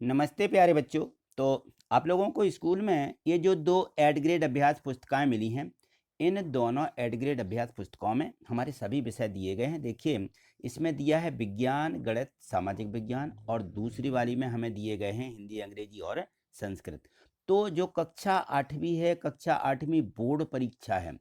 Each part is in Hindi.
नमस्ते प्यारे बच्चों। तो आप लोगों को स्कूल में ये जो दो एड ग्रेड अभ्यास पुस्तिकाएं मिली हैं, इन दोनों एड ग्रेड अभ्यास पुस्तकों में हमारे सभी विषय दिए गए हैं। देखिए, इसमें दिया है विज्ञान, गणित, सामाजिक विज्ञान, और दूसरी वाली में हमें दिए गए हैं हिंदी, अंग्रेजी और संस्कृत। तो जो कक्षा आठवीं है, कक्षा आठवीं बोर्ड परीक्षा है,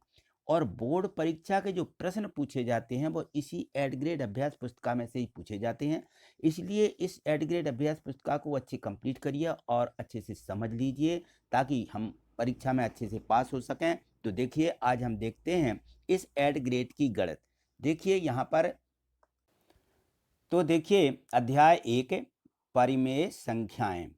और बोर्ड परीक्षा के जो प्रश्न पूछे जाते हैं वो इसी एड ग्रेड अभ्यास पुस्तिका में से ही पूछे जाते हैं। इसलिए इस एड ग्रेड अभ्यास पुस्तिका को अच्छे कंप्लीट करिए और अच्छे से समझ लीजिए, ताकि हम परीक्षा में अच्छे से पास हो सकें। तो देखिए, आज हम देखते हैं इस एड ग्रेड की गणित। देखिए यहाँ पर, तो देखिए अध्याय 1, परिमेय संख्याएं।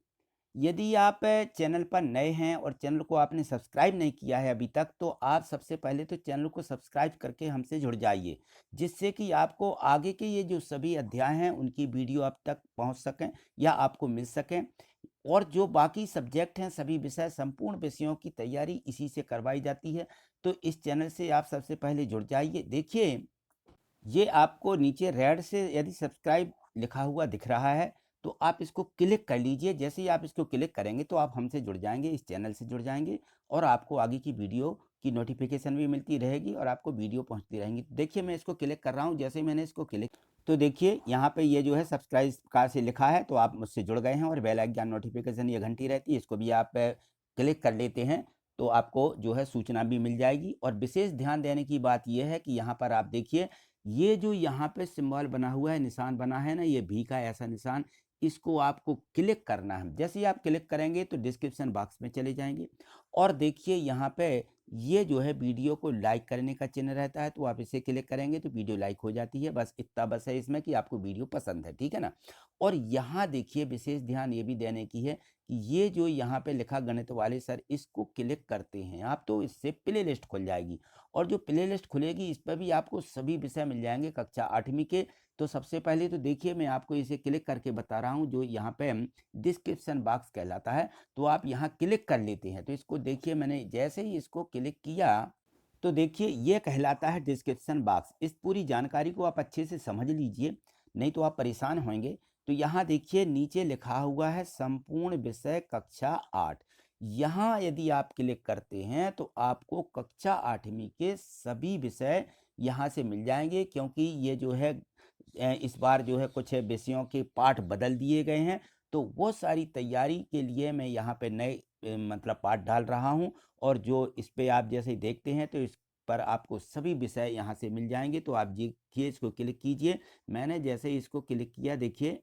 यदि आप चैनल पर नए हैं और चैनल को आपने सब्सक्राइब नहीं किया है अभी तक, तो आप सबसे पहले तो चैनल को सब्सक्राइब करके हमसे जुड़ जाइए, जिससे कि आपको आगे के ये जो सभी अध्याय हैं उनकी वीडियो आप तक पहुंच सकें या आपको मिल सकें। और जो बाकी सब्जेक्ट हैं, सभी विषय, संपूर्ण विषयों की तैयारी इसी से करवाई जाती है। तो इस चैनल से आप सबसे पहले जुड़ जाइए। देखिए, ये आपको नीचे रेड से यदि सब्सक्राइब लिखा हुआ दिख रहा है, तो आप इसको क्लिक कर लीजिए। जैसे ही आप इसको क्लिक करेंगे तो आप हमसे जुड़ जाएंगे, इस चैनल से जुड़ जाएंगे, और आपको आगे की वीडियो की नोटिफिकेशन भी मिलती रहेगी और आपको वीडियो पहुंचती रहेंगी। देखिए, मैं इसको क्लिक कर रहा हूं। जैसे ही मैंने इसको क्लिक, तो देखिए यहाँ पे ये जो है सब्सक्राइब का से लिखा है, तो आप मुझसे जुड़ गए हैं। और बेल आइकन नोटिफिकेशन ये घंटी रहती है, इसको भी आप क्लिक कर लेते हैं, तो आपको जो है सूचना भी मिल जाएगी। और विशेष ध्यान देने की बात यह है कि यहाँ पर आप देखिए, ये जो यहाँ पे सिंबल बना हुआ है, निशान बना है ना, ये भी का ऐसा निशान, इसको आपको क्लिक करना है। जैसे ही आप क्लिक करेंगे तो डिस्क्रिप्शन बॉक्स में चले जाएंगे, और देखिए यहाँ पे ये जो है वीडियो को लाइक करने का चिन्ह रहता है, तो आप इसे क्लिक करेंगे तो वीडियो लाइक हो जाती है। बस इतना बस है इसमें कि आपको वीडियो पसंद है, ठीक है ना। और यहाँ देखिए, विशेष ध्यान ये भी देने की है कि ये जो यहाँ पे लिखा गणित वाले सर, इसको क्लिक करते हैं आप तो इससे प्ले लिस्ट खुल जाएगी। और जो प्ले लिस्ट खुलेगी, इस पर भी आपको सभी विषय मिल जाएंगे कक्षा आठवीं के। तो सबसे पहले तो देखिए, मैं आपको इसे क्लिक करके बता रहा हूँ, जो यहाँ पे डिस्क्रिप्शन बॉक्स कहलाता है, तो आप यहाँ क्लिक कर लेते हैं। तो इसको देखिए, मैंने जैसे ही इसको क्लिक किया, तो देखिए ये कहलाता है डिस्क्रिप्शन बॉक्स। इस पूरी जानकारी को आप अच्छे से समझ लीजिए, नहीं तो आप परेशान होंगे। तो यहाँ देखिए नीचे लिखा हुआ है संपूर्ण विषय कक्षा 8। यहाँ यदि आप क्लिक करते हैं तो आपको कक्षा आठवीं के सभी विषय यहाँ से मिल जाएंगे, क्योंकि ये जो है इस बार जो है कुछ विषयों के पाठ बदल दिए गए हैं। तो वो सारी तैयारी के लिए मैं यहाँ पे नए मतलब पाठ डाल रहा हूँ। और जो इस पे आप जैसे ही देखते हैं, तो इस पर आपको सभी विषय यहाँ से मिल जाएंगे। तो आप देखिए, इसको क्लिक कीजिए। मैंने जैसे ही इसको क्लिक किया, देखिए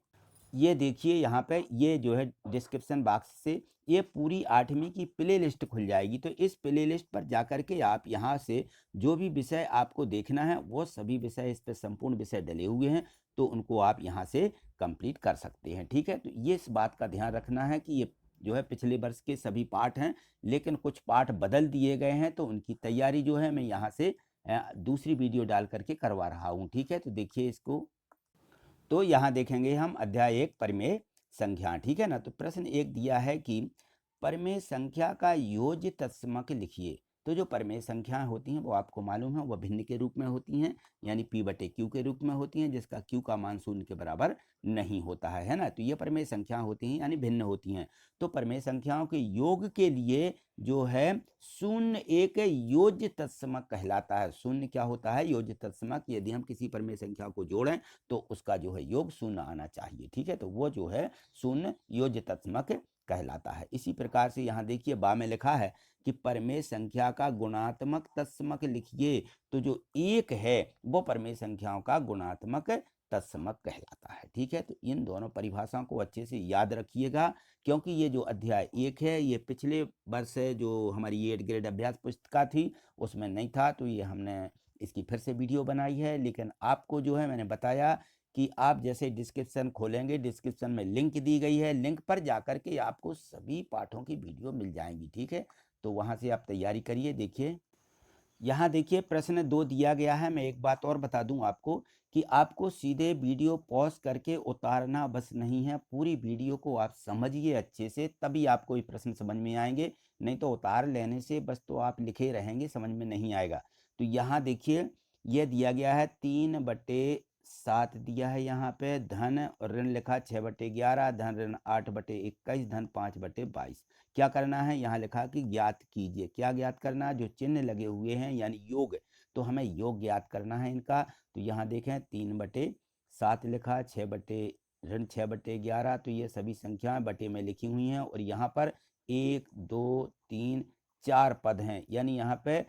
ये देखिए यहाँ पे ये जो है डिस्क्रिप्शन बॉक्स से ये पूरी आठवीं की प्ले लिस्ट खुल जाएगी। तो इस प्ले लिस्ट पर जाकर के आप यहाँ से जो भी विषय आपको देखना है, वो सभी विषय, इस पे संपूर्ण विषय डले हुए हैं, तो उनको आप यहाँ से कंप्लीट कर सकते हैं, ठीक है। तो ये इस बात का ध्यान रखना है कि ये जो है पिछले वर्ष के सभी पाठ हैं, लेकिन कुछ पाठ बदल दिए गए हैं, तो उनकी तैयारी जो है मैं यहाँ से दूसरी वीडियो डाल करके करवा रहा हूँ, ठीक है। तो देखिए इसको, तो यहाँ देखेंगे हम अध्याय 1, परिमेय संख्या, ठीक है ना। तो प्रश्न एक दिया है कि परिमेय संख्या का योज्य तत्समक लिखिए। तो जो परिमेय संख्याएं होती हैं वो आपको मालूम है, वह भिन्न के रूप में होती हैं, यानी p/q के रूप में होती हैं, जिसका q का मान 0 के बराबर नहीं होता है ना। तो ये परिमेय संख्या होती हैं, यानी भिन्न होती हैं। तो परिमेय संख्याओं के योग के लिए जो है 0 एक योज्य तत्समक कहलाता है। 0 क्या होता है? योज्य तत्समक। यदि हम किसी परिमेय संख्या को जोड़ें तो उसका जो है योग 0 आना चाहिए, ठीक है। तो वो जो है 0 योज्य तत्समक कहलाता है। इसी प्रकार से यहाँ देखिए बा में लिखा है कि परिमेय संख्या का गुणात्मक तत्समक लिखिए। तो जो 1 है वो परिमेय संख्याओं का गुणात्मक तत्समक कहलाता है, ठीक है। तो इन दोनों परिभाषाओं को अच्छे से याद रखिएगा, क्योंकि ये जो अध्याय 1 है, ये पिछले वर्ष जो हमारी 8 ग्रेड अभ्यास पुस्तिका थी उसमें नहीं था, तो ये हमने इसकी फिर से वीडियो बनाई है। लेकिन आपको जो है मैंने बताया कि आप जैसे डिस्क्रिप्शन खोलेंगे, डिस्क्रिप्शन में लिंक दी गई है, लिंक पर जाकर के आपको सभी पाठों की वीडियो मिल जाएंगी, ठीक है। तो वहाँ से आप तैयारी करिए। देखिए यहाँ देखिए प्रश्न 2 दिया गया है। मैं एक बात और बता दूं आपको कि आपको सीधे वीडियो पॉज करके उतारना बस नहीं है, पूरी वीडियो को आप समझिए अच्छे से, तभी आपको ये प्रश्न समझ में आएंगे। नहीं तो उतार लेने से बस तो आप लिखे रहेंगे, समझ में नहीं आएगा। तो यहाँ देखिए ये दिया गया है 3/7 7 दिया है यहाँ पे धन, और ऋण लिखा 6/11, धन ऋण 8/21, धन 5/22। क्या करना है, यहाँ लिखा कि ज्ञात कीजिए। क्या ज्ञात करना है, जो चिन्ह लगे हुए हैं यानी योग, तो हमें योग ज्ञात करना है इनका। तो यहाँ देखें 3/7 लिखा, ऋण 6/11, तो ये सभी संख्याएं बटे में लिखी हुई हैं, और यहाँ पर 1 2 3 4 पद हैं, यानी यहाँ पे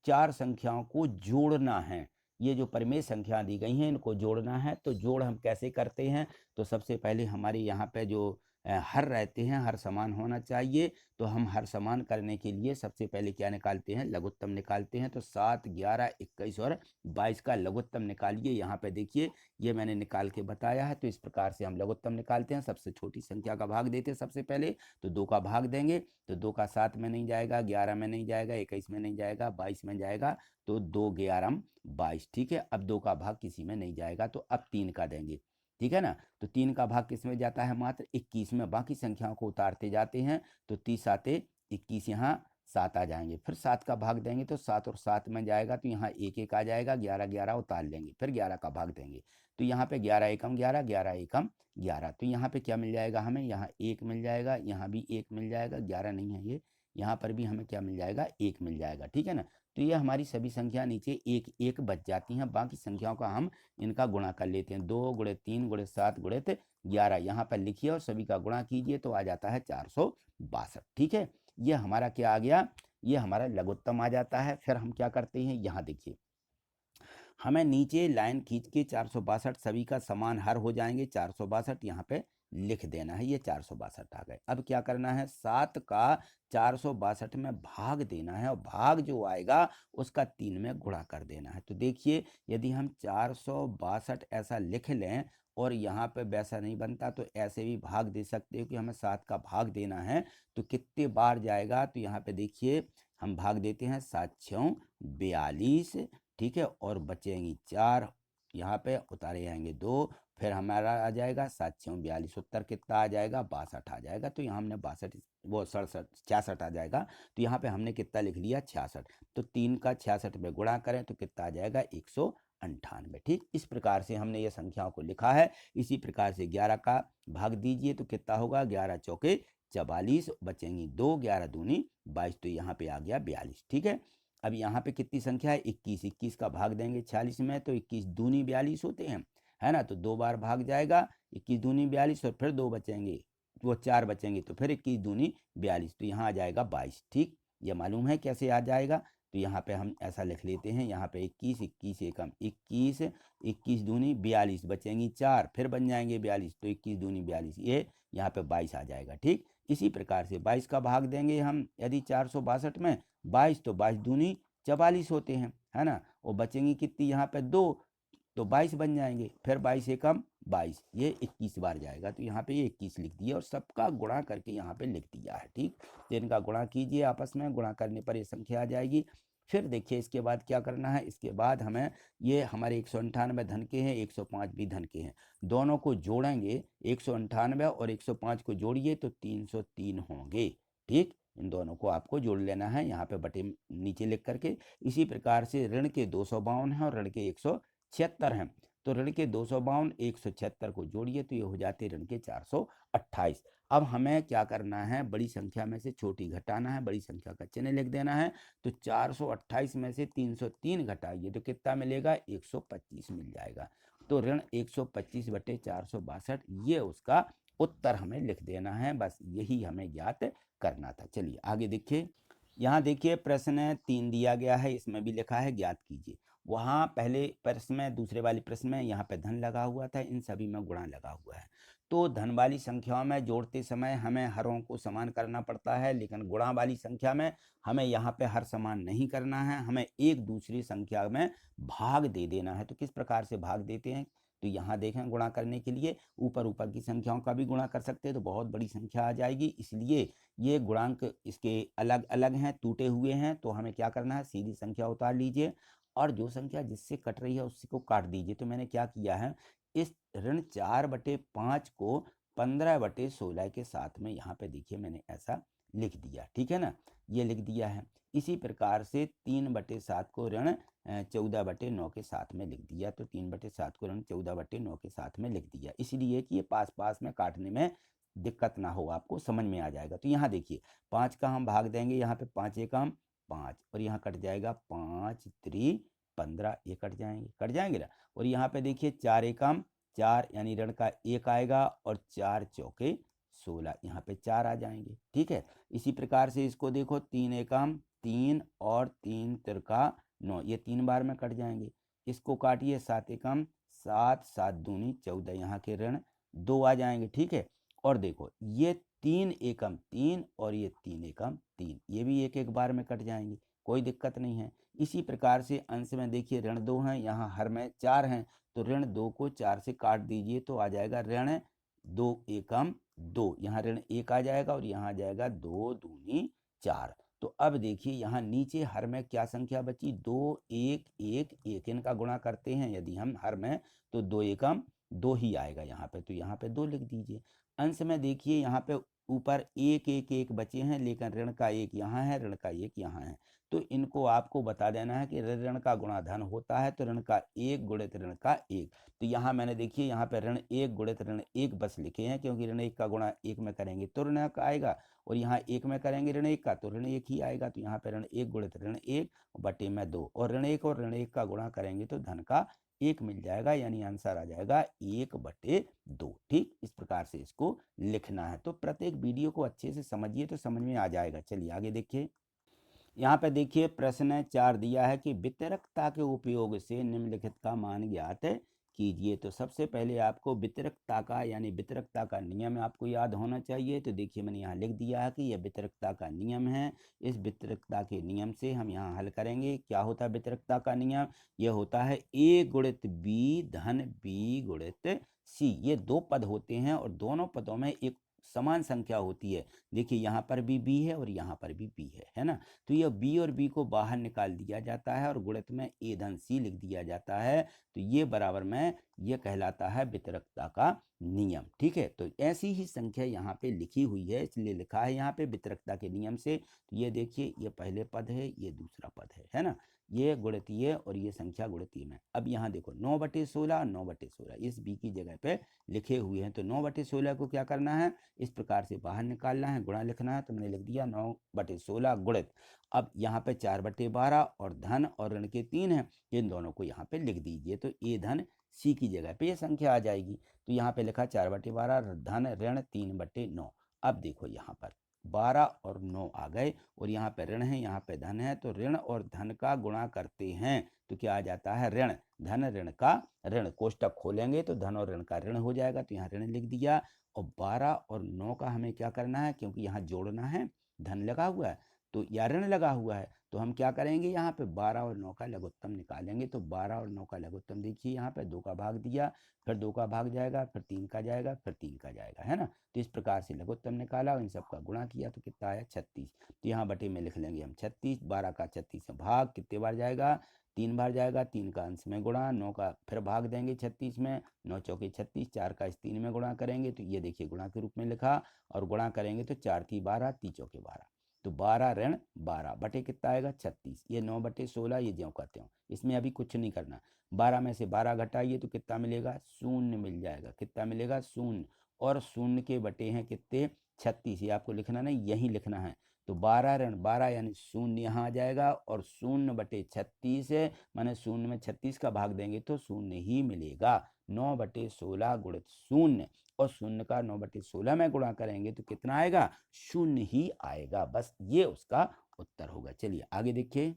4 संख्याओं को जोड़ना है। ये जो परिमेय संख्या दी गई हैं इनको जोड़ना है। तो जोड़ हम कैसे करते हैं, तो सबसे पहले हमारे यहाँ पे जो हर रहते हैं, हर समान होना चाहिए। तो हम हर समान करने के लिए सबसे पहले क्या निकालते हैं, लघुत्तम निकालते हैं। तो 7 11 21 और 22 का लघुत्तम निकालिए। यहाँ पे देखिए ये मैंने निकाल के बताया है। तो इस प्रकार से हम लघुत्तम निकालते हैं। सबसे छोटी संख्या का भाग देते हैं सबसे पहले, तो 2 का भाग देंगे। तो 2 का 7 में नहीं जाएगा, 11 में नहीं जाएगा, 21 में नहीं जाएगा, 22 में जाएगा। तो 2 11 22, ठीक है। अब 2 का भाग किसी में नहीं जाएगा, तो अब 3 का देंगे, ठीक है ना। तो 3 का भाग किस में जाता है, मात्र 21 में। बाकी संख्याओं को उतारते जाते हैं। तो 30 आते 21, यहाँ 7 आ जाएंगे। फिर 7 का भाग देंगे, तो 7 और 7 में जाएगा, तो यहाँ 1 1 आ जाएगा, 11 11 उतार लेंगे। फिर 11 का भाग देंगे, तो यहाँ पे 11 एकम 11, 11 एकम 11। तो यहाँ पे क्या मिल जाएगा हमें, यहाँ 1 मिल जाएगा, यहाँ भी 1 मिल जाएगा, 11 नहीं है ये, यहाँ पर भी हमें क्या मिल जाएगा, 1 मिल जाएगा, ठीक है ना। तो ये हमारी सभी संख्या नीचे 1 1 बच जाती हैं। बाकी संख्याओं का हम इनका गुणा कर लेते हैं। 2 × 3 × 7 × 11 यहाँ पर लिखिए और सभी का गुणा कीजिए, तो आ जाता है 462, ठीक है। ये हमारा क्या आ गया, ये हमारा लघुत्तम आ जाता है। फिर हम क्या करते हैं, यहाँ देखिए हमें नीचे लाइन खींच के 462 सभी का समान हर हो जाएंगे। 462 यहाँ पे लिख देना है, ये 462 आ गए। अब क्या करना है, 7 का 462 में भाग देना है, और भाग जो आएगा उसका 3 में गुणा कर देना है। तो देखिए यदि हम 462 ऐसा लिख लें और यहाँ पे वैसा नहीं बनता, तो ऐसे भी भाग दे सकते हो कि हमें 7 का भाग देना है, तो कितने बार जाएगा। तो यहाँ पे देखिए हम भाग देते हैं, 7 6 42, ठीक है, और बचेंगी 4, यहाँ पे उतारे जाएंगे 2, फिर हमारा आ जाएगा 7 6 42, उत्तर कितना आ जाएगा, 62 आ जाएगा। तो यहाँ हमने 62 वो 67 66 आ जाएगा। तो यहाँ पे हमने कितना लिख लिया, 66। तो 3 का 66 में गुणा करें तो कितना आ जाएगा, 198, ठीक। इस प्रकार से हमने ये संख्याओं को लिखा है। इसी प्रकार से 11 का भाग दीजिए, तो कितना होगा, 11 चौके 44, बचेंगी 2, 11 दूनी 22, तो यहाँ पे आ गया 42, ठीक है। अब यहाँ पे कितनी संख्या है, 21, 21 का भाग देंगे 46 में, तो 21 दूनी 42 होते हैं, है ना। तो 2 बार भाग जाएगा, 21 दूनी 42, और फिर 2 बचेंगे, वो 4 बचेंगे, तो फिर 21 दूनी 42, तो यहाँ आ जाएगा 22, ठीक। ये मालूम है कैसे आ जाएगा। तो यहाँ पे हम ऐसा लिख लेते हैं, यहाँ पे 21 21 एकम 21, 21 दूनी 42, बचेंगी 4, फिर बन जाएंगे 42, तो 21 दूनी 42, ये यहाँ पे 22 आ जाएगा, ठीक। इसी प्रकार से 22 का भाग देंगे हम यदि 462 में, 22 तो 22 दूनी 44 होते हैं, है ना। और बचेंगी कितनी, यहाँ पे 2, तो 22 बन जाएंगे, फिर 22 एकम 22, ये 21 बार जाएगा। तो यहाँ पे ये 21 लिख दिया और सबका गुणा करके यहाँ पे लिख दिया है, ठीक। तो इनका गुणा कीजिए आपस में, गुणा करने पर ये संख्या आ जाएगी। फिर देखिए इसके बाद क्या करना है, इसके बाद हमें ये हमारे 198 धन के हैं, 105 भी धन के हैं, दोनों को जोड़ेंगे। 198 और 105 को जोड़िए तो 303 होंगे, ठीक। इन दोनों को आपको जोड़ लेना है यहाँ पे बटे नीचे लिख करके। इसी प्रकार से ऋण के 252 हैं और ऋण के 176 हैं। तो ऋण के 252 176 को जोड़िए तो ये हो जाते ऋण के 428। अब हमें क्या करना है, बड़ी संख्या में से छोटी घटाना है, बड़ी संख्या का चिन्ह लिख देना है। तो 428 में से 303 घटाइए तो कितना मिलेगा, 125 मिल जाएगा। तो ऋण 125/462, ये उसका उत्तर हमें लिख देना है। बस यही हमें ज्ञात करना था। चलिए आगे देखिए, यहाँ देखिए प्रश्न 3 दिया गया है, इसमें भी लिखा है ज्ञात कीजिए। वहाँ पहले प्रश्न में, दूसरे वाले प्रश्न में यहाँ पे धन लगा हुआ था, इन सभी में गुणा लगा हुआ है। तो धन वाली संख्याओं में जोड़ते समय हमें हरों को समान करना पड़ता है, लेकिन गुणा वाली संख्या में हमें यहाँ पे हर समान नहीं करना है, हमें एक दूसरी संख्या में भाग दे देना है। तो किस प्रकार से भाग देते हैं, तो यहाँ देखें गुणा करने के लिए ऊपर ऊपर की संख्याओं का भी गुणा कर सकते हैं, तो बहुत बड़ी संख्या आ जाएगी। इसलिए ये गुणांक इसके अलग अलग हैं, टूटे हुए हैं। तो हमें क्या करना है, सीधी संख्या उतार लीजिए और जो संख्या जिससे कट रही है उसी को काट दीजिए। तो मैंने क्या किया है, इस ऋण 4/5 को 15/16 के साथ में यहाँ पे देखिए मैंने ऐसा लिख दिया, ठीक है ना, ये लिख दिया है। इसी प्रकार से 3/7 को ऋण 14/9 के साथ में लिख दिया, तो 3/7 को ऋण 14/9 के साथ में लिख दिया, इसलिए कि ये पास पास में काटने में दिक्कत ना हो, आपको समझ में आ जाएगा। तो यहाँ देखिए 5 का हम भाग देंगे, यहाँ पे 5 एकम 5 और यहाँ कट जाएगा 5 3 15, ये कट जाएंगे ना। और यहाँ पे देखिए 4 एकम 4 यानी ऋण का 1 आएगा और 4 चौके 16, यहाँ पे 4 आ जाएंगे, ठीक है। इसी प्रकार से इसको देखो 3 एकम 3 और 3 तिरका 9, ये 3 बार में कट जाएंगे। इसको काटिए 7 एकम 7 7 दूनी 14, यहाँ के ऋण 2 आ जाएंगे, ठीक है। और देखो ये 3 एकम 3 और ये 3 एकम 3, ये भी एक एक बार में कट जाएंगे, कोई दिक्कत नहीं है। इसी प्रकार से अंश में देखिए ऋण 2 हैं, यहाँ हर में 4 हैं, तो ऋण 2 को 4 से काट दीजिए तो आ जाएगा ऋण 2 एकम 2, यहाँ ऋण 1 आ जाएगा और यहाँ आ जाएगा 2 दूनी 4। तो अब देखिए यहाँ नीचे हर में क्या संख्या बची, 2 1 1 1, इनका गुणा करते हैं यदि हम हर में तो 2 एकम 2 ही आएगा यहाँ पे, तो यहाँ पे 2 लिख दीजिए। अंश में देखिए यहाँ पे ऊपर 1 1 1 बचे हैं, लेकिन ऋण का 1 यहाँ है, ऋण का 1 यहाँ है, तो इनको आपको बता देना है कि ऋण का गुणा धन होता है, तो ऋण का 1 गुणित ऋण का 1। तो यहाँ मैंने देखिए यहाँ पे ऋण 1 गुणित ऋण 1 बस लिखे हैं, क्योंकि ऋण 1 का गुणा 1 में करेंगे तो ऋण का आएगा, और यहाँ 1 में करेंगे ऋण 1 का तो ऋण 1 ही आएगा। तो यहाँ पे ऋण 1 गुणित ऋण 1 बटे में 2, और ऋण 1 और ऋण 1 का गुणा करेंगे तो धन का 1 मिल जाएगा, यानी आंसर आ जाएगा 1/2। ठीक, इस प्रकार से इसको लिखना है। तो प्रत्येक वीडियो को अच्छे से समझिए तो समझ में आ जाएगा। चलिए आगे देखिए, यहाँ पे देखिए प्रश्न 4 दिया है कि वितरकता के उपयोग से निम्नलिखित का मान ज्ञात कीजिए। तो सबसे पहले आपको वितरकता का यानी वितरकता का नियम आपको याद होना चाहिए। तो देखिए मैंने यहाँ लिख दिया है कि यह वितरकता का नियम है। इस वितरकता के नियम से हम यहाँ हल करेंगे। क्या होता है वितरकता का नियम? यह होता है a गुणित b धन b गुणित c। ये दो पद होते हैं और दोनों पदों में एक समान संख्या होती है। देखिए यहाँ पर भी b है और यहाँ पर भी b है ना। तो यह b और b को बाहर निकाल दिया जाता है और गुणित में a धन c लिख दिया जाता है। तो ये बराबर में ये कहलाता है वितरकता का नियम। ठीक है, तो ऐसी ही संख्या यहाँ पे लिखी हुई है, इसलिए लिखा है यहाँ पे वितरकता के नियम से। तो ये देखिए ये पहले पद है, ये दूसरा पद है ना। ये गुणितीय और ये संख्या गुणितीय में। अब यहाँ देखो 9/16 9/16 इस b की जगह पे लिखे हुए हैं। तो 9/16 को क्या करना है, इस प्रकार से बाहर निकालना है, गुणा लिखना है। तो मैंने लिख दिया 9/16 गुणित। अब यहाँ पे 4/12 और धन और ऋण के 3 है, इन दोनों को यहाँ पे लिख दीजिए। तो a धन c की जगह पे ये संख्या आ जाएगी। तो यहाँ पे लिखा 4/12 धन ऋण 3/9। अब देखो यहाँ पर 12 और 9 आ गए और यहाँ पे ऋण है, यहाँ पे धन है, तो ऋण और धन का गुणा करते हैं तो क्या आ जाता है ऋण। धन ऋण का ऋण, कोष्टक खोलेंगे तो धन और ऋण का ऋण हो जाएगा। तो यहाँ ऋण लिख दिया। और 12 और 9 का हमें क्या करना है, क्योंकि यहाँ जोड़ना है, धन लगा हुआ है तो या ऋण लगा हुआ है, तो हम क्या करेंगे यहाँ पे 12 और 9 का लघुत्तम निकालेंगे। तो 12 और 9 का लघुत्तम देखिए यहाँ पे 2 का भाग दिया, फिर 2 का भाग जाएगा, फिर 3 का जाएगा, फिर 3 का जाएगा, है ना। तो इस प्रकार से लघुत्तम निकाला और इन सब का गुणा किया तो कितना आया 36। तो यहाँ बटे में लिख लेंगे हम 36। 12 का 36 में भाग कितने बार जाएगा, 3 बार जाएगा। 3 का अंश में गुणा, 9 का फिर भाग देंगे 36 में, 9 चौके 36, 4 का इस 3 में गुणा करेंगे। तो ये देखिए गुणा के रूप में लिखा और गुणा करेंगे तो 4 3 12, 3 चौके 12, तो 12 ऋण 12 बटे कितना आएगा 36। ये 9/16 ये ज्यों करते हो, इसमें अभी कुछ नहीं करना। 12 में से 12 घटाइए तो कितना मिलेगा, शून्य मिल जाएगा। कितना मिलेगा, शून्य। और शून्य के बटे हैं कितने 36, ये आपको लिखना नहीं, यही लिखना है। तो 12 ऋण 12 यानी शून्य यहाँ आ जाएगा और 0/36 है, माने शून्य में 36 का भाग देंगे तो शून्य ही मिलेगा। 9/16 गुणित शून्य, और शून्य का 9/16 में गुणा करेंगे तो कितना आएगा, शून्य ही आएगा। बस ये उसका उत्तर होगा। चलिए आगे देखिए,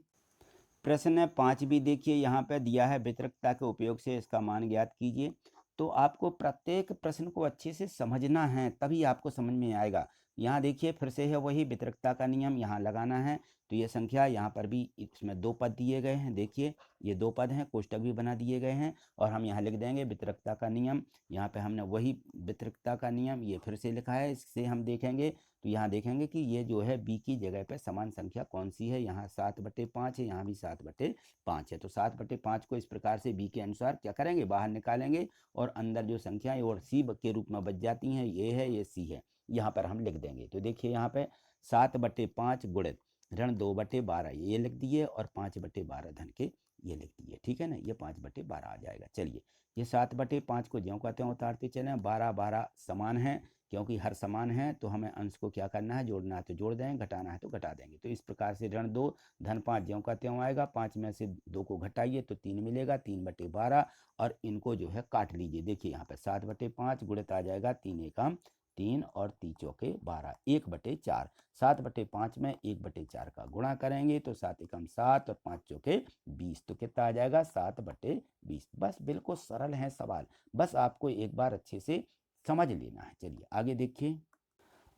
प्रश्न 5 भी देखिए यहाँ पे दिया है वितरकता के उपयोग से इसका मान ज्ञात कीजिए। तो आपको प्रत्येक प्रश्न को अच्छे से समझना है, तभी आपको समझ में आएगा। यहाँ देखिए फिर से है वही वितरकता का नियम, यहाँ लगाना है। तो ये संख्या यहाँ पर भी इसमें 2 पद दिए गए हैं, देखिए ये 2 पद हैं, कोष्टक भी बना दिए गए हैं और हम यहाँ लिख देंगे वितरकता का नियम। यहाँ पे हमने वही वितरकता का नियम ये फिर से लिखा है, इससे हम देखेंगे। तो यहाँ देखेंगे कि ये जो है b की जगह पे समान संख्या कौन सी है। यहाँ 7/5 है, यहाँ भी 7/5 है। तो 7/5 को इस प्रकार से b के अनुसार क्या करेंगे, बाहर निकालेंगे और अंदर जो संख्या है और c के रूप में बच जाती हैं, ये है ये c है। यहाँ पर हम लिख देंगे। तो देखिए यहाँ पे 7/5 गुणित ऋण 2/12 ये लिख दिए और 5/12 धन के ये लिख दिए, ठीक है ना। ये 5/12 आ जाएगा। चलिए ये 7/5 को ज्यों का त्यों उतारते चले, 12 समान है, क्योंकि हर समान है तो हमें अंश को क्या करना है, जोड़ना है तो जोड़ देंगे, घटाना है तो घटा देंगे। तो इस प्रकार से ऋण 2 धन 5 ज्यों का त्यों आएगा, 5 में से 2 को घटाइए तो 3 मिलेगा, 3/12 और इनको जो है काट लीजिए। देखिए यहाँ पे 7/5 गुणित आ जाएगा 3 एकम 3 और 3 चौके 12, 1/4। 7/5 में 1/4 का गुणा करेंगे तो 7 एकम 7 और 5 चौके 20, तो कितना आ जाएगा 7/20। बस बिल्कुल सरल है सवाल, बस आपको एक बार अच्छे से समझ लेना है। चलिए आगे देखिए।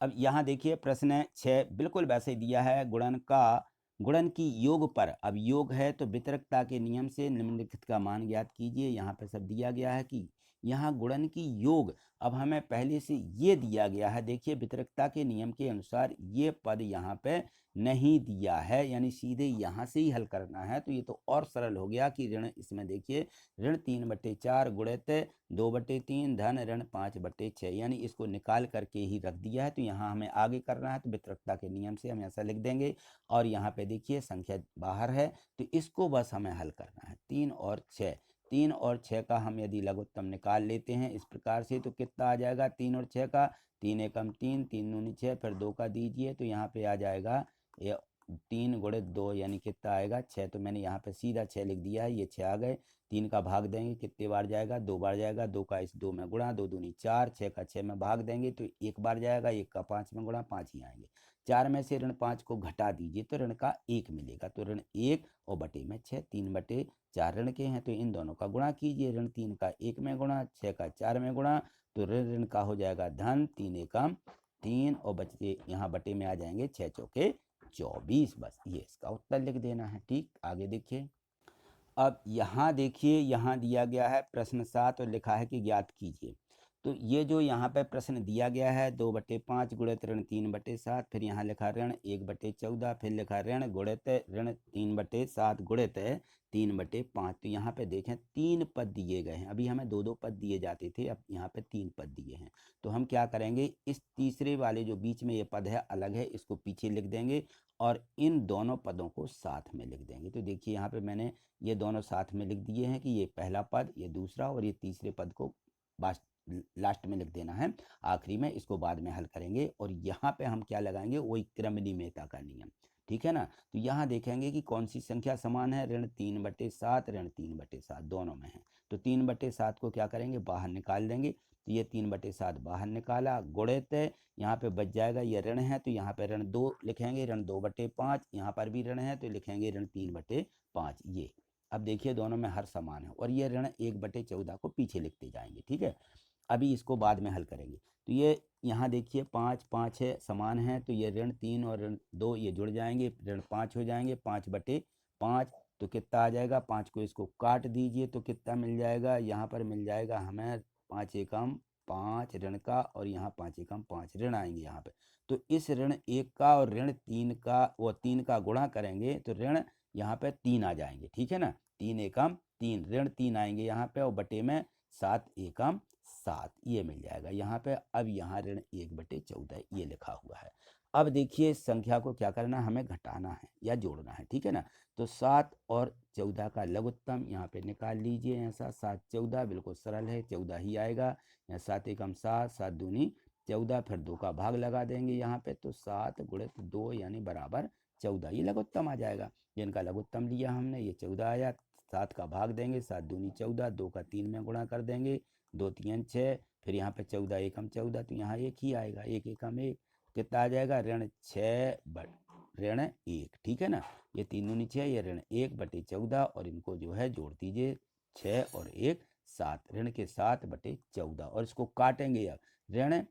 अब यहाँ देखिए प्रश्न 6 बिल्कुल वैसे ही दिया है, गुणन की योग पर। अब योग है तो वितरकता के नियम से निम्नलिखित का मान ज्ञात कीजिए। यहाँ पे सब दिया गया है कि यहाँ गुणन की योग, अब हमें पहले से ये दिया गया है। देखिए वितरकता के नियम के अनुसार ये पद यहाँ पे नहीं दिया है, यानी सीधे यहाँ से ही हल करना है। तो ये तो और सरल हो गया कि ऋण, इसमें देखिए ऋण 3/4 गुणित 2/3 धन ऋण 5/6, यानी इसको निकाल करके ही रख दिया है। तो यहाँ हमें आगे करना है, तो वितरकता के नियम से हम ऐसा लिख देंगे और यहाँ पे देखिए संख्या बाहर है तो इसको बस हमें हल करना है। 3 और 6, 3 और 6 का हम यदि लघुत्तम निकाल लेते हैं इस प्रकार से, तो कितना आ जाएगा 3 और 6 का, 3 एकम 3, 3 दूनी 6, फिर 2 का दीजिए तो यहाँ पे आ जाएगा ये 3 गुणित 2 यानी कितना आएगा 6। तो मैंने यहाँ पे सीधा 6 लिख दिया है, ये 6 आ गए। 3 का भाग देंगे कितने बार जाएगा, 2 बार जाएगा, 2 का इस 2 में गुणा, 2 दूनी 4, 6 का 6 में भाग देंगे तो 1 बार जाएगा, 1 का 5 में गुणा, 5 ही आएंगे। 4 में से ऋण 5 को घटा दीजिए तो ऋण का 1 मिलेगा, तो ऋण 1 और बटे में 6, 3/4 ऋण के हैं तो इन दोनों का गुणा कीजिए। ऋण 3 का 1 में गुणा, 6 का 4 में गुणा, तो ऋण का हो जाएगा धन 3 एकम 3 और बचे यहाँ बटे में आ जाएंगे 6 चौके 24। बस ये इसका उत्तर लिख देना है। ठीक, आगे देखिए। अब यहाँ देखिए, यहाँ दिया गया है प्रश्न 7 और लिखा है कि ज्ञात कीजिए। तो ये जो यहाँ पे प्रश्न दिया गया है 2/5 गुणित ऋण 3/7, फिर यहाँ लिखा ऋण 1/14, फिर लिखा ऋण गुणित ऋण 3/7 गुणित 3/5। तो यहाँ पे देखें 3 पद दिए गए हैं, अभी हमें 2-2 पद दिए जाते थे, अब यहाँ पे 3 पद दिए हैं। तो हम क्या करेंगे, इस तीसरे वाले जो बीच में ये पद है अलग है, इसको पीछे लिख देंगे और इन दोनों पदों को साथ में लिख देंगे। तो देखिए यहाँ पे मैंने ये दोनों साथ में लिख दिए हैं कि ये पहला पद, ये दूसरा, और ये तीसरे पद को लास्ट में लिख देना है, आखिरी में, इसको बाद में हल करेंगे। और यहाँ पे हम क्या लगाएंगे, वही क्रमनिमेयता का नियम, ठीक है ना। तो यहाँ देखेंगे कि कौन सी संख्या समान है, ऋण 3/7 ऋण 3/7 दोनों में है। तो 3/7 को क्या करेंगे, बाहर निकाल देंगे। तो ये 3/7 बाहर निकाला, गुणित यहाँ पे बच जाएगा, ये ऋण है तो यहाँ पे ऋण 2 लिखेंगे, ऋण 2/5, यहाँ पर भी ऋण है तो लिखेंगे ऋण 3/5। ये अब देखिए दोनों में हर समान है, और ये ऋण 1/14 को पीछे लिखते जाएंगे, ठीक है। अभी इसको बाद में हल करेंगे। तो ये यहाँ देखिए 5 5 है, समान है, तो ये ऋण 3 और ऋण 2 ये जुड़ जाएंगे, ऋण 5 हो जाएंगे, 5/5। तो कितना आ जाएगा, 5 को इसको काट दीजिए तो कितना मिल जाएगा, यहाँ पर मिल जाएगा हमें 5 एकम 5 ऋण का, और यहाँ 5 एकम 5 ऋण आएंगे यहाँ पे। तो इस ऋण 1 का और ऋण 3 का, वो 3 का गुणा करेंगे तो ऋण यहाँ पे 3 आ जाएंगे, ठीक है ना। 3 एकम 3 ऋण 3 आएंगे यहाँ पे, और बटे में 7 एकम 7 ये मिल जाएगा यहाँ पे। अब यहाँ ऋण 1/14 ये लिखा हुआ है। अब देखिए संख्या को क्या करना है, हमें घटाना है या जोड़ना है, ठीक है ना। तो 7 और 14 का लघुत्तम यहाँ पे निकाल लीजिए, ऐसा 7 14 बिल्कुल सरल है, 14 ही आएगा। यहाँ 7 एकम 7, 7 दूनी 14, फिर 2 का भाग लगा देंगे यहाँ पे, तो 7 गुणित 2 यानी बराबर 14, ये लघुत्तम आ जाएगा। जिनका लघुत्तम लिया हमने, ये 14 आया। 7 का भाग देंगे, 7 दूनी 14, 2 का 3 में गुणा कर देंगे, 2 3 6, फिर यहाँ पे 14 एकम 14, तो यहाँ 1 ही आएगा, 1 एकम 1, कितना आ जाएगा ऋण 6 ऋण 1, ठीक है ना। ये 3 दूनी 6, ये ऋण 1/14, और इनको जो है जोड़ दीजिए, 6 और 1 7, ऋण के 7/14, और इसको काटेंगे। अब ऋण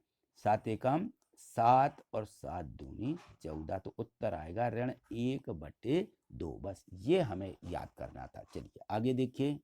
7 एकम 7 और 7 दूनी 14, तो उत्तर आएगा ऋण 1/2। बस ये हमें याद करना था। चलिए आगे देखिए।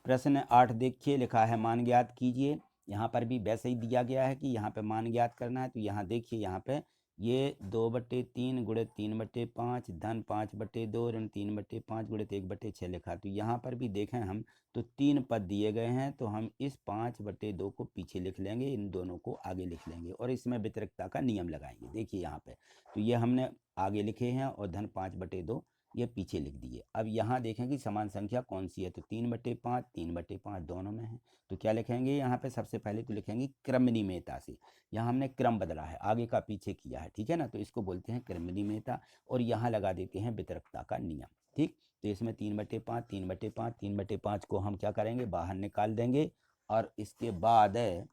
प्रश्न 8 देखिए, लिखा है मान ज्ञात कीजिए। यहाँ पर भी वैसे ही दिया गया है कि यहाँ पे मान ज्ञात करना है। तो यहाँ देखिए, यहाँ पे ये 2/3 गुणे 3/5 धन 5/2 ऋण 3/5 गुणे 1/6 लिखा। तो यहाँ पर भी देखें हम तो 3 पद दिए गए हैं, तो हम इस 5/2 को पीछे लिख लेंगे, इन दोनों को आगे लिख लेंगे और इसमें वितरिकता का नियम लगाएंगे। देखिए यहाँ पे तो ये हमने आगे लिखे हैं और धन 5/2 ये पीछे लिख दिए। अब यहाँ देखें कि समान संख्या कौन सी है, तो 3/5 3/5 दोनों में है। तो क्या लिखेंगे यहाँ पे, सबसे पहले तो लिखेंगे क्रमनियमेता से। यहाँ हमने क्रम बदला है, आगे का पीछे किया है, ठीक है ना, तो इसको बोलते हैं क्रमनियमेता। और यहाँ लगा देते हैं वितरकता का नियम। ठीक, तो इसमें 3/5 3/5 3/5 को हम क्या करेंगे, बाहर निकाल देंगे। और इसके बाद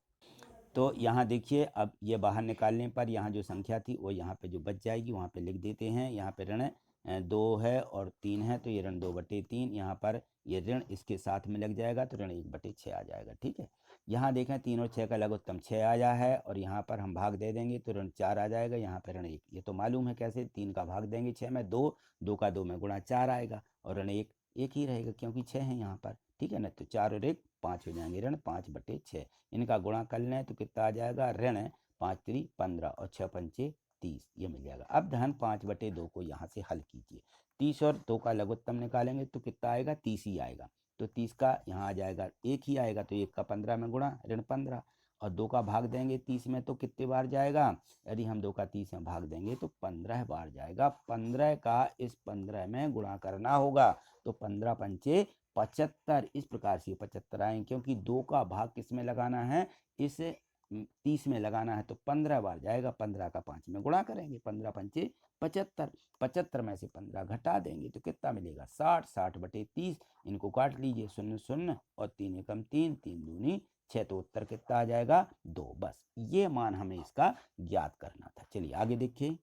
तो यहाँ देखिए, अब ये बाहर निकालने पर यहाँ जो संख्या थी वो यहाँ पे जो बच जाएगी वहाँ पे लिख देते हैं। यहाँ पे ऋण 2 है और 3 है, तो ये ऋण 2/3। यहाँ पर ये ऋण इसके साथ में लग जाएगा, तो ऋण 1/6 आ जाएगा। ठीक है, यहाँ देखें 3 और 6 का लघुत्तम 6 आया है और यहाँ पर हम भाग दे देंगे तो ऋण 4 आ जाएगा। यहाँ पर ऋण 1, ये तो मालूम है कैसे, 3 का भाग देंगे 6 में, 2 2 का 2 में गुणा 4 आएगा और ऋण 1 1 ही रहेगा क्योंकि 6 है यहाँ पर। ठीक है ना, तो 4 और 1 5 हो जाएंगे, ऋण 5/6। इनका गुणा कर लें तो कितना आ जाएगा, ऋण 5 3 15 और 6 पंचे 30, ये मिल जाएगा। अब धन 5/2 को यहाँ से हल कीजिए। 30 और 2 का लघुत्तम निकालेंगे तो कितना आएगा, 30 ही आएगा। तो 30 का यहाँ आ जाएगा 1 ही आएगा, तो 1 का 15 में गुणा ऋण 15 और 2 का भाग देंगे 30 में तो कितने बार जाएगा, यदि हम 2 का 30 में भाग देंगे तो 15 बार जाएगा। 15 का इस 15 में गुणा करना होगा, तो 15 पंचे 75, इस प्रकार से 75 आएंगे क्योंकि 2 का भाग किस में लगाना है, इस 30 में लगाना है, तो 15 बार जाएगा। 15 का 5 में गुणा करेंगे, 15 पंचे 75, 75 में से 15 घटा देंगे तो कितना मिलेगा, 60, 60/30। इनको काट लीजिए, 0 0 और 3 एकम 3 3 दूनी 6, तो उत्तर कितना आ जाएगा, 2। बस ये मान हमें इसका ज्ञात करना था। चलिए आगे देखिए,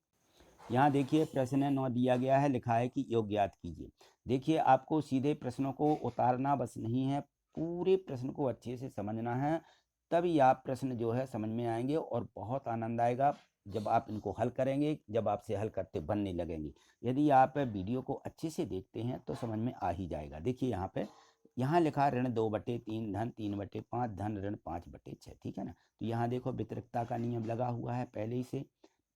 यहाँ देखिए प्रश्न 9 दिया गया है, लिखा है कि योग ज्ञात कीजिए। देखिए आपको सीधे प्रश्नों को उतारना बस नहीं है, पूरे प्रश्न को अच्छे से समझना है, तभी आप प्रश्न जो है समझ में आएंगे और बहुत आनंद आएगा जब आप इनको हल करेंगे, जब आपसे हल करते बनने लगेंगे। यदि आप वीडियो को अच्छे से देखते हैं तो समझ में आ ही जाएगा। देखिए यहाँ पे, यहाँ लिखा ऋण 2/3 धन 3/5 धन ऋण 5/6। ठीक है ना, तो यहाँ देखो वितरिकता का नियम लगा हुआ है पहले ही से।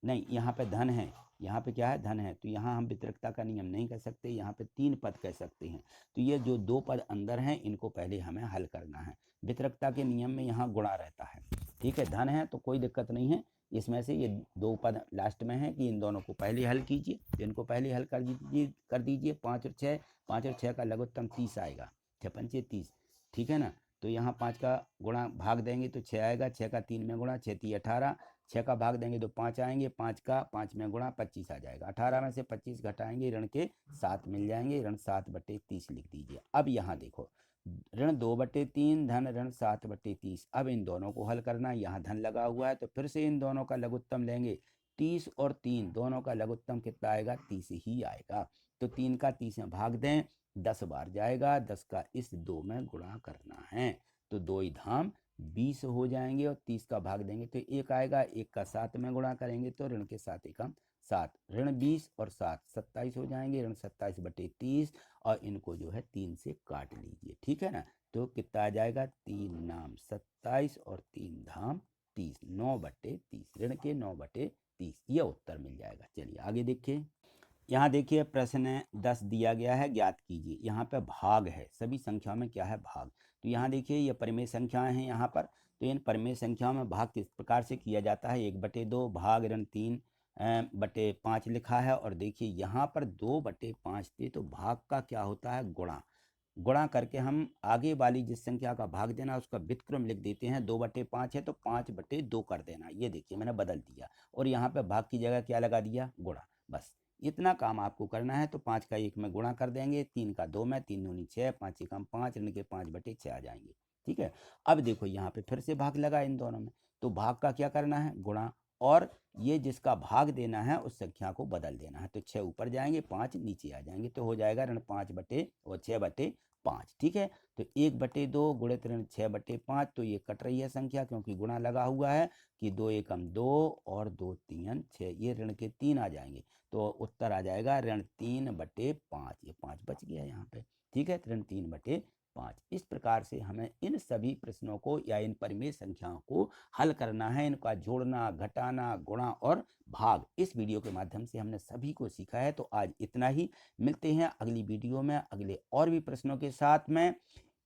नहीं, यहाँ पे धन है, यहाँ पे क्या है, धन है, तो यहाँ हम वितरिकता का नियम नहीं कह सकते, यहाँ पे 3 पद कह सकते हैं। तो ये जो 2 पद अंदर हैं इनको पहले हमें हल करना है। वितरिकता के नियम में यहाँ गुणा रहता है। ठीक है, धन है तो कोई दिक्कत नहीं है, इसमें से ये 2 पद लास्ट में है कि इन दोनों को पहले हल कीजिए, तो इनको पहले हल कर दीजिए 5 और 6, 5 और 6 का लघुत्तम 30 आएगा, 6 पंचे 30। ठीक है ना, तो यहाँ 5 का गुणा भाग देंगे तो 6 आएगा, 6 का 3 में गुणा 6 3 18, 6 का भाग देंगे तो 5 आएंगे, 5 का 5 में गुणा 25 आ जाएगा। 18 में से 25 घटाएंगे, ऋण के 7 मिल जाएंगे, ऋण 7/30 लिख दीजिए। अब यहाँ देखो, ऋण 2/3 धन ऋण 7/30। अब इन दोनों को हल करना है, यहाँ धन लगा हुआ है तो फिर से इन दोनों का लघुत्तम लेंगे। 30 और 3 दोनों का लघुत्तम कितना आएगा, 30 ही आएगा। तो 3 का 30 में भाग दें, 10 बार जाएगा, 10 का इस 2 में गुणा करना है, तो 2 ही धाम 20 हो जाएंगे और 30 का भाग देंगे तो 1 आएगा, 1 का 7 में गुणा करेंगे तो ऋण के 7 एकम 7, ऋण 20 और 7 27 हो जाएंगे, ऋण 27/30 और इनको जो है 3 से काट लीजिए। ठीक है ना, तो कितना आ जाएगा, 3 नाम 27 और 3 धाम 30, 9/30, ऋण के 9/30, ये उत्तर मिल जाएगा। चलिए आगे देखिए, यहाँ देखिए प्रश्न 10 दिया गया है, ज्ञात कीजिए। यहाँ पे भाग है, सभी संख्याओं में क्या है, भाग। तो यहाँ देखिए ये परिमेय संख्याएं हैं यहाँ पर, तो इन परिमेय संख्याओं में भाग किस प्रकार से किया जाता है, 1/2 भाग ऋण 3/5 लिखा है। और देखिए यहाँ पर 2/5 थे, तो भाग का क्या होता है, गुणा। गुणा करके हम आगे वाली जिस संख्या का भाग देना उसका व्युत्क्रम लिख देते हैं। 2/5 है तो 5/2 कर देना, ये देखिए मैंने बदल दिया और यहाँ पे भाग की जगह क्या लगा दिया, गुणा। बस इतना काम आपको करना है। तो 5 का 1 में गुणा कर देंगे, 3 का 2 में, 3 दूनी 6, 5 एकम 5, ऋण के 5/6 आ जाएंगे। ठीक है, अब देखो यहाँ पे फिर से भाग लगा इन दोनों में, तो भाग का क्या करना है, गुणा, और ये जिसका भाग देना है उस संख्या को बदल देना है। तो 6 ऊपर जाएंगे, 5 नीचे आ जाएंगे, तो हो जाएगा ऋण 6/5। ठीक है, तो 1/2 गुणित ऋण 6/5, तो ये कट रही है संख्या क्योंकि गुणा लगा हुआ है कि 2 एकम 2 और 2 3 6, ये ऋण के 3 आ जाएंगे, तो उत्तर आ जाएगा ऋण 3/5, ये 5 बच गया यहाँ पे। ठीक है, ऋण 3/5। 5। इस प्रकार से हमें इन सभी प्रश्नों को या इन परिमेय संख्याओं को हल करना है। इनका जोड़ना, घटाना, गुणा और भाग इस वीडियो के माध्यम से हमने सभी को सीखा है। तो आज इतना ही, मिलते हैं अगली वीडियो में अगले और भी प्रश्नों के साथ में,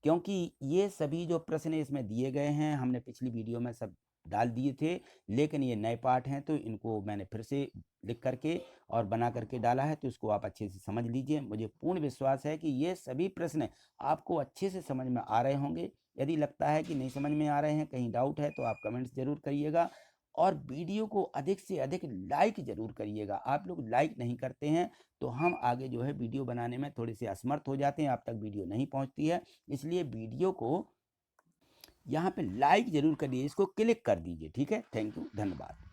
क्योंकि ये सभी जो प्रश्न इसमें दिए गए हैं हमने पिछली वीडियो में सब डाल दिए थे, लेकिन ये नए पाठ हैं तो इनको मैंने फिर से लिख करके और बना करके डाला है, तो इसको आप अच्छे से समझ लीजिए। मुझे पूर्ण विश्वास है कि ये सभी प्रश्न आपको अच्छे से समझ में आ रहे होंगे। यदि लगता है कि नहीं समझ में आ रहे हैं, कहीं डाउट है, तो आप कमेंट्स जरूर करिएगा और वीडियो को अधिक से अधिक लाइक जरूर करिएगा। आप लोग लाइक नहीं करते हैं तो हम आगे जो है वीडियो बनाने में थोड़े से असमर्थ हो जाते हैं, आप तक वीडियो नहीं पहुंचती है। इसलिए वीडियो को यहाँ पे लाइक जरूर करिए, इसको क्लिक कर दीजिए। ठीक है, थैंक यू, धन्यवाद।